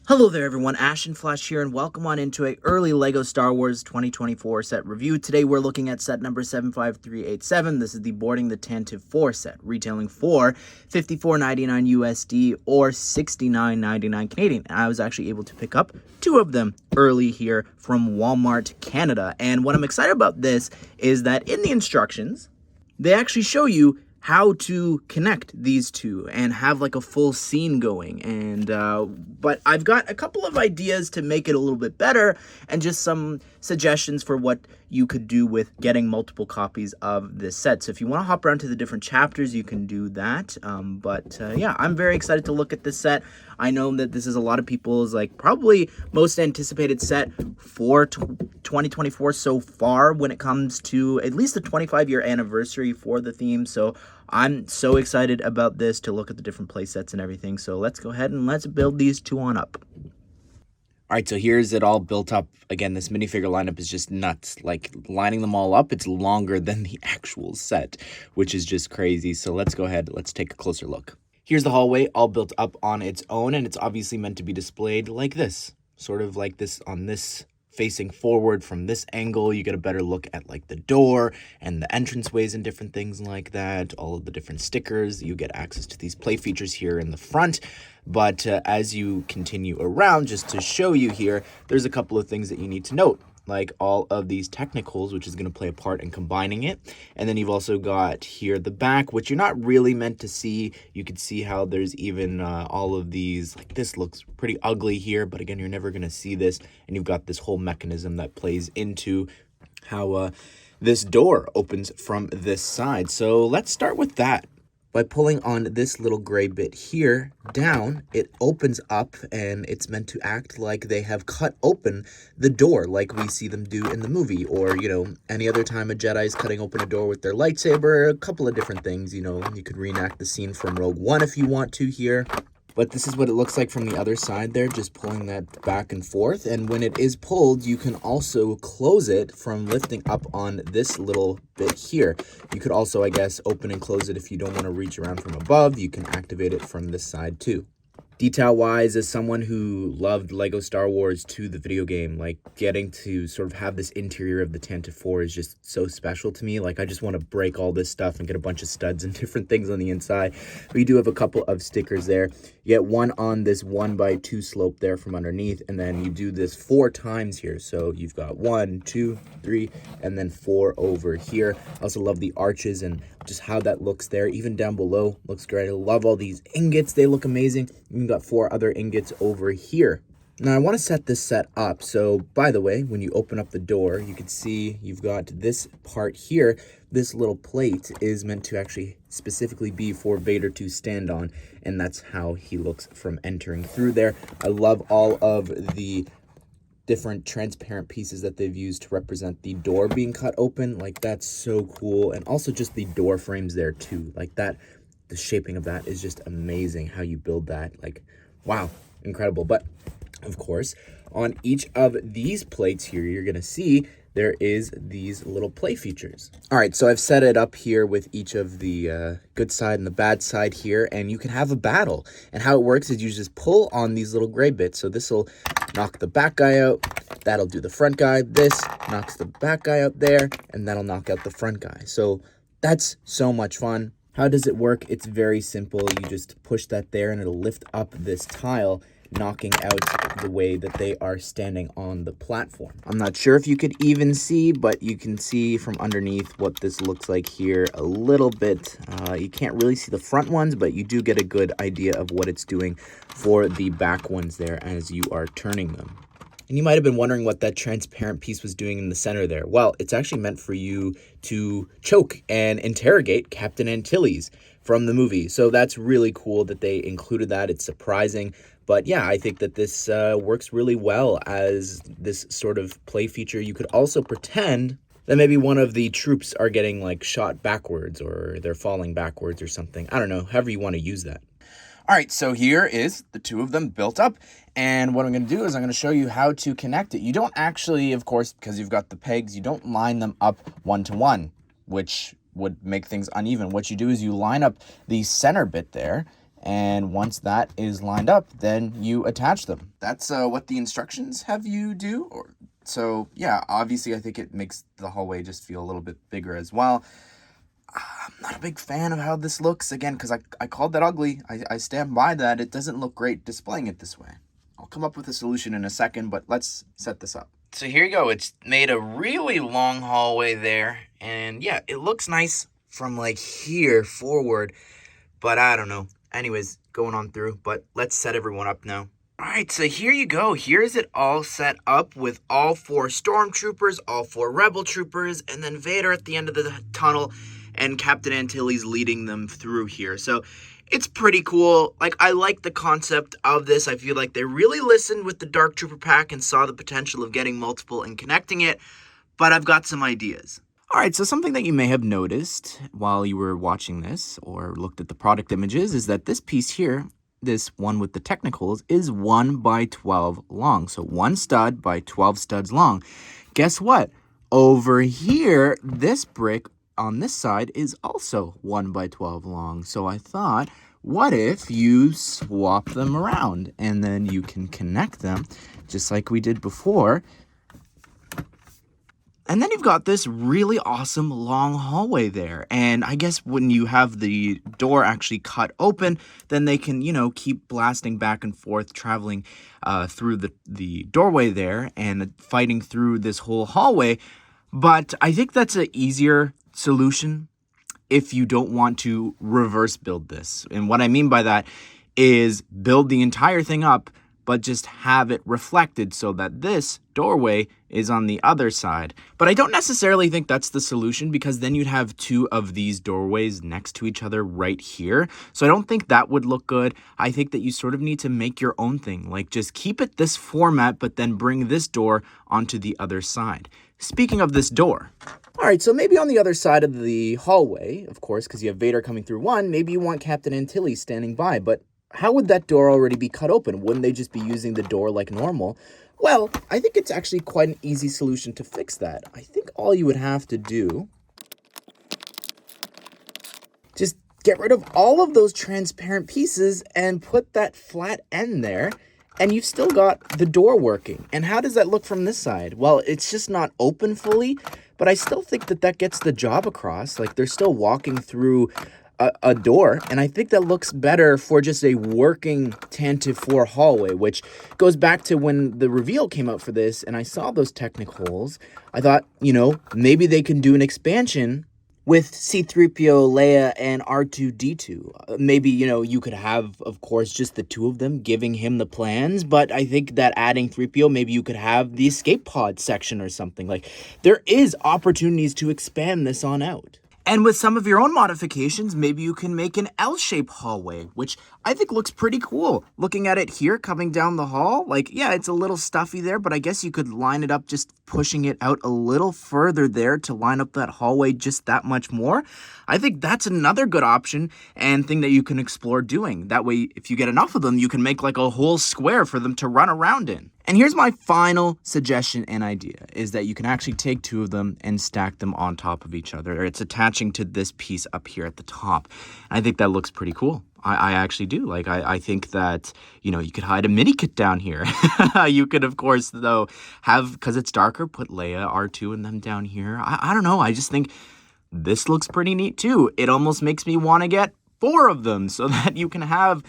Hello there everyone, Ashnflash here, and welcome on into a early LEGO Star Wars 2024 set review. Today we're looking at set number 75387. This is the Boarding the Tantive IV set, retailing for $54.99 USD or $69.99 Canadian. And I was actually able to pick up two of them early here from Walmart Canada. And what I'm excited about this is that in the instructions, they actually show you how to connect these two and have like a full scene going. And but I've got a couple of ideas to make it a little bit better and just some suggestions for what you could do with getting multiple copies of this set. So if you want to hop around to the different chapters, you can do that. Yeah, I'm very excited to look at this set. I know that this is a lot of people's like probably most anticipated set for 2024 so far when it comes to at least the 25-year anniversary for the theme. So I'm so excited about this to look at the different play sets and everything. So let's go ahead and let's build these two on up. All right, so here's it all built up. Again, this minifigure lineup is just nuts. Like, lining them all up, it's longer than the actual set, which is just crazy. So let's go ahead, let's take a closer look. Here's the hallway, all built up on its own, and it's obviously meant to be displayed like this. Sort of like this on this facing forward from this angle. You get a better look at like the door and the entranceways and different things like that, all of the different stickers. You get access to these play features here in the front. But as you continue around, just to show you here, there's a couple of things that you need to note, like all of these technicals, which is going to play a part in combining it. And then you've also got here the back, which you're not really meant to see. You can see how there's even all of these, like this looks pretty ugly here, but again, you're never going to see this. And you've got this whole mechanism that plays into how this door opens from this side. So let's start with that. By pulling on this little gray bit here down, it opens up and it's meant to act like they have cut open the door like we see them do in the movie, or, you know, any other time a Jedi is cutting open a door with their lightsaber. A couple of different things, you know, you could reenact the scene from Rogue One if you want to here. But this is what it looks like from the other side there, just pulling that back and forth. And when it is pulled, you can also close it from lifting up on this little bit here. You could also, I guess, open and close it if you don't want to reach around from above. You can activate it from this side too. Detail-wise, as someone who loved LEGO Star Wars to the video game, like getting to sort of have this interior of the Tantive IV is just so special to me. Like, I just want to break all this stuff and get a bunch of studs and different things on the inside. We do have a couple of stickers there. You get one on this 1x2 slope there from underneath, and then you do this 4 times here. So you've got 1, 2, 3, and then 4 over here. I also love the arches and just how that looks there. Even down below looks great. I love all these ingots. They look amazing. You've got 4 other ingots over here. Now I want to set this set up. So by the way, when you open up the door, you can see you've got this part here. This little plate is meant to actually specifically be for Vader to stand on, and that's how he looks from entering through there. I love all of the different transparent pieces that they've used to represent the door being cut open. Like, that's so cool. And also just the door frames there too, like that, the shaping of that is just amazing. How you build that, like, wow, incredible. But of course, on each of these plates here, you're gonna see there is these little play features. All right, so I've set it up here with each of the good side and the bad side here, and you can have a battle. And how it works is you just pull on these little gray bits. So this will knock the back guy out, that'll do the front guy, this knocks the back guy out there, and that'll knock out the front guy. So that's so much fun. How does it work? It's very simple. You just push that there and it'll lift up this tile, knocking out the way that they are standing on the platform. I'm not sure if you could even see, but you can see from underneath what this looks like here a little bit. You can't really see the front ones, but you do get a good idea of what it's doing for the back ones there as you are turning them. And you might have been wondering what that transparent piece was doing in the center there. Well, it's actually meant for you to choke and interrogate Captain Antilles from the movie. So that's really cool that they included that. It's surprising. But yeah, I think that this works really well as this sort of play feature. You could also pretend that maybe one of the troops are getting like shot backwards, or they're falling backwards or something. I don't know, however you want to use that. All right, so here is the two of them built up. And what I'm going to do is I'm going to show you how to connect it. You don't actually, of course, because you've got the pegs, you don't line them up one-to-one, which would make things uneven. What you do is you line up the center bit there, And once that is lined up, then you attach them. That's what the instructions have you do. So yeah, obviously I think it makes the hallway just feel a little bit bigger as well. I'm not a big fan of how this looks, again, because I called that ugly. I stand by that. It doesn't look great displaying it this way. I'll come up with a solution in a second, but let's set this up. So here you go. It's made a really long hallway there. And yeah, it looks nice from like here forward, but I don't know. Anyways, going on through, but let's set everyone up now. All right, so here you go. Here's it all set up with all 4 stormtroopers, all 4 rebel troopers, and then Vader at the end of the tunnel, and Captain Antilles leading them through here. So it's pretty cool. Like, I like the concept of this. I feel like they really listened with the Dark Trooper pack and saw the potential of getting multiple and connecting it, but I've got some ideas. All right, so something that you may have noticed while you were watching this or looked at the product images is that this piece here, this one with the technicals, is 1 by 12 long. So 1 stud by 12 studs long. Guess what? Over here, this brick on this side is also 1 by 12 long. So I thought, what if you swap them around and then you can connect them just like we did before. And then you've got this really awesome long hallway there. And I guess when you have the door actually cut open, then they can, you know, keep blasting back and forth, traveling through the doorway there and fighting through this whole hallway. But I think that's an easier solution if you don't want to reverse build this. And what I mean by that is build the entire thing up, but just have it reflected so that this doorway is on the other side. But I don't necessarily think that's the solution, because then you'd have 2 of these doorways next to each other right here. So I don't think that would look good. I think that you sort of need to make your own thing. Like, just keep it this format, but then bring this door onto the other side. Speaking of this door. All right, so maybe on the other side of the hallway, of course, because you have Vader coming through one, maybe you want Captain Antilles standing by, but how would that door already be cut open? Wouldn't they just be using the door like normal? Well, I think it's actually quite an easy solution to fix that. I think all you would have to do, just get rid of all of those transparent pieces and put that flat end there, and you've still got the door working. And how does that look from this side? Well, it's just not open fully, but I still think that that gets the job across. Like, they're still walking through a door, and I think that looks better for just a working Tantive IV hallway, which goes back to when the reveal came out for this and I saw those technicals. I thought, you know, maybe they can do an expansion with C-3PO, Leia, and R2-D2. Maybe, you know, you could have, of course, just the 2 of them giving him the plans, but I think that adding 3PO, maybe you could have the escape pod section or something. Like, there is opportunities to expand this on out. And with some of your own modifications, maybe you can make an L-shaped hallway, which I think looks pretty cool. Looking at it here, coming down the hall, like, yeah, it's a little stuffy there, but I guess you could line it up, just pushing it out a little further there to line up that hallway just that much more. I think that's another good option and thing that you can explore doing. That way, if you get enough of them, you can make like a whole square for them to run around in. And here's my final suggestion and idea, is that you can actually take 2 of them and stack them on top of each other. It's attaching to this piece up here at the top. I think that looks pretty cool. I actually do. Like, I think that, you know, you could hide a mini kit down here. You could, of course, though, have, because it's darker, put Leia, R2, and them down here. I don't know. I just think this looks pretty neat, too. It almost makes me want to get 4 of them so that you can have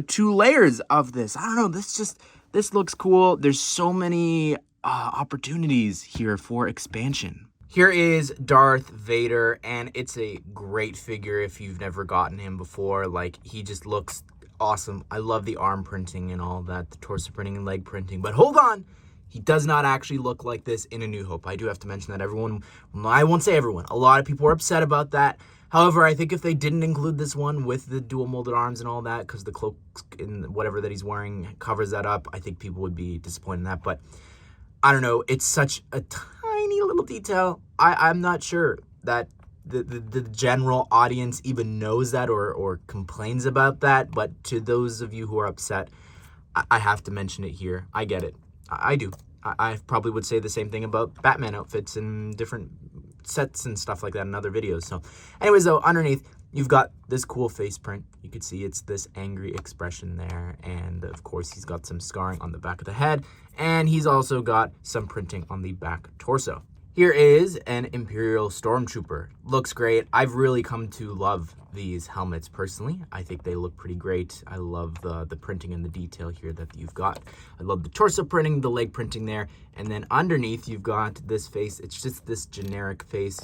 2 layers of this. I don't know. This looks cool. There's so many opportunities here for expansion. Here is Darth Vader, and it's a great figure if you've never gotten him before. Like, he just looks awesome. I love the arm printing and all that, the torso printing and leg printing. But hold on, he does not actually look like this in A New Hope. I do have to mention that I won't say everyone, a lot of people are upset about that. However, I think if they didn't include this one with the dual molded arms and all that, because the cloak and whatever that he's wearing covers that up, I think people would be disappointed in that. But I don't know, it's such a tiny little detail. I'm not sure that the general audience even knows that or complains about that. But to those of you who are upset, I have to mention it here. I get it. I do. I probably would say the same thing about Batman outfits and different sets and stuff like that in other videos. So anyways, though, underneath, You've got this cool face print. You can see it's this angry expression there. And of course, he's got some scarring on the back of the head. And he's also got some printing on the back torso. Here is an Imperial Stormtrooper. Looks great. I've really come to love these helmets personally. I think they look pretty great. I love the printing and the detail here that you've got. I love the torso printing, the leg printing there. And then underneath, you've got this face. It's just this generic face.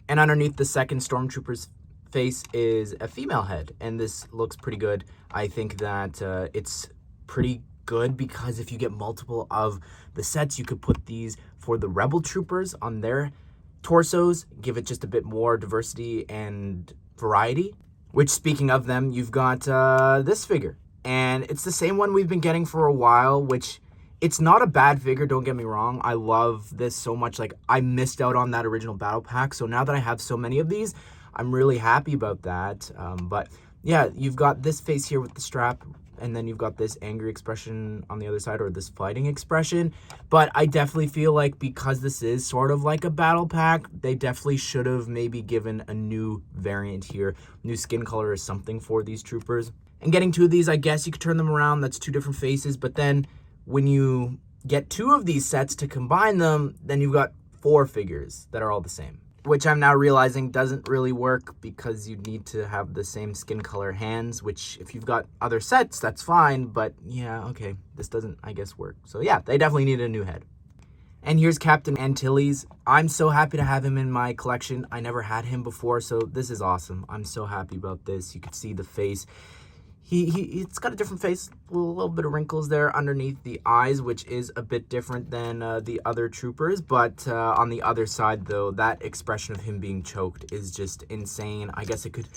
And underneath the second Stormtrooper's face is a female head, and this looks pretty good. I think that it's pretty good because if you get multiple of the sets, you could put these for the Rebel Troopers on their torsos, give it just a bit more diversity and variety. Which, speaking of them, you've got this figure, and it's the same one we've been getting for a while, which it's not a bad figure, don't get me wrong. I love this so much. Like, I missed out on that original battle pack, so now that I have so many of these, I'm really happy about that. But yeah, you've got this face here with the strap, and then you've got this angry expression on the other side, or this fighting expression. But I definitely feel like because this is sort of like a battle pack, they definitely should have maybe given a new variant here, new skin color or something for these troopers. And getting two of these, I guess you could turn them around. That's two different faces. But then when you get two of these sets to combine them, then you've got 4 figures that are all the same, which I'm now realizing doesn't really work because you need to have the same skin color hands, which if you've got other sets, that's fine. But yeah, okay, this doesn't, I guess, work. So yeah, they definitely need a new head. And here's Captain Antilles. I'm so happy to have him in my collection. I never had him before, so this is awesome. I'm so happy about this. You can see the face. It's got a different face, a little bit of wrinkles there underneath the eyes, which is a bit different than the other troopers. But on the other side, though, that expression of him being choked is just insane. I guess it could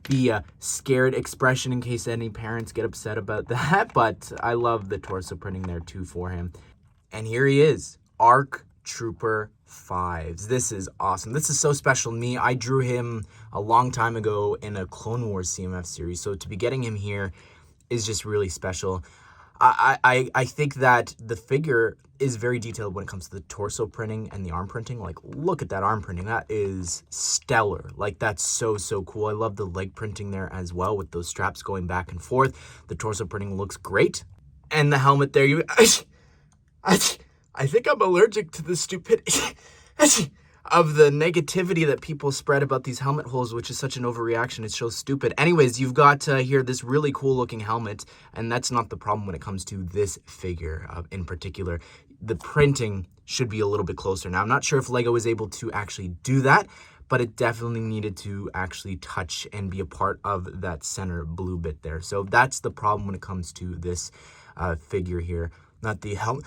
be a scared expression in case any parents get upset about that. But I love the torso printing there, too, for him. And here he is, ARC Trooper 5s. This is awesome. This is so special to me. I drew him a long time ago in a Clone Wars CMF series, so to be getting him here is just really special. I think that the figure is very detailed when it comes to the torso printing and the arm printing. Like, look at that arm printing. That is stellar. Like, that's so cool. I love the leg printing there as well with those straps going back and forth. The torso printing looks great. And the helmet there, I think I'm allergic to the stupidity of the negativity that people spread about these helmet holes, which is such an overreaction. It's so stupid. Anyways, you've got here this really cool looking helmet, and that's not the problem when it comes to this figure in particular. The printing should be a little bit closer. Now, I'm not sure if LEGO is able to actually do that, but it definitely needed to actually touch and be a part of that center blue bit there. So that's the problem when it comes to this figure here. Not the helmet.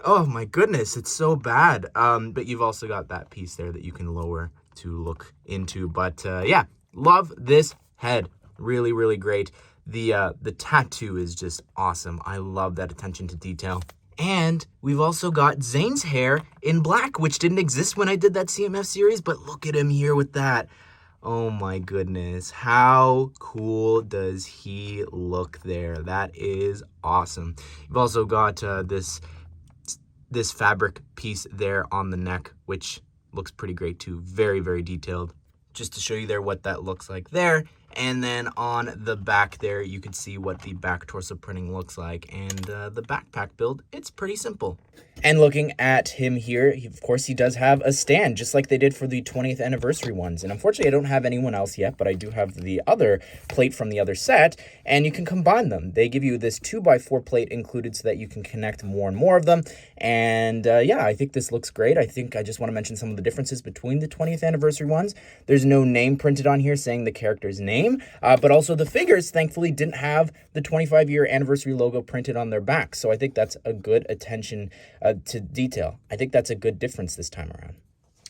Oh my goodness, it's so bad. But you've also got that piece there that you can lower to look into. But yeah, love this head. Really great. The tattoo is just awesome. I love that attention to detail. And we've also got Zane's hair in black, which didn't exist when I did that CMF series, but look at him here with that. Oh my goodness, how cool does he look there? That is awesome. You've also got this fabric piece there on the neck, which looks pretty great too. Very detailed. Just to show you there what that looks like there. And then on the back there, you can see what the back torso printing looks like. And the backpack build, it's pretty simple. And looking at him here, of course, he does have a stand, just like they did for the 20th anniversary ones. And unfortunately, I don't have anyone else yet, but I do have the other plate from the other set, and you can combine them. They give you this 2x4 plate included so that you can connect more and more of them. And yeah, I think this looks great. I think I just want to mention some of the differences between the 20th anniversary ones. There's no name printed on here saying the character's name, but also the figures, thankfully, didn't have the 25-year anniversary logo printed on their back. So I think that's a good attention to detail. I think that's a good difference this time around.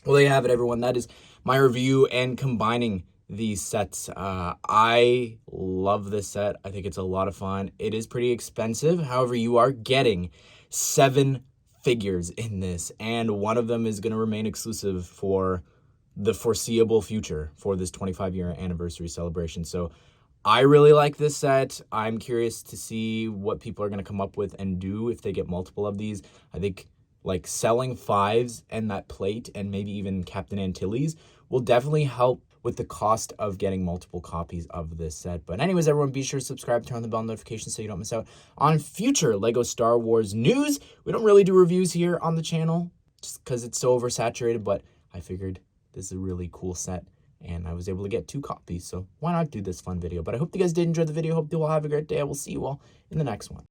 Well, there you have it, everyone. That is my review and combining these sets. I love this set. I think it's a lot of fun. It is pretty expensive. However, you are getting 7 figures in this, and one of them is going to remain exclusive for the foreseeable future for this 25-year anniversary celebration. So I really like this set. I'm curious to see what people are going to come up with and do if they get multiple of these. I think like selling 5s and that plate and maybe even Captain Antilles will definitely help with the cost of getting multiple copies of this set. But anyways, everyone, be sure to subscribe, turn on the bell notifications so you don't miss out on future LEGO Star Wars news. We don't really do reviews here on the channel just because it's so oversaturated, but I figured this is a really cool set and I was able to get 2 copies, so why not do this fun video? But I hope you guys did enjoy the video. Hope you all have a great day. I will see you all in the next one.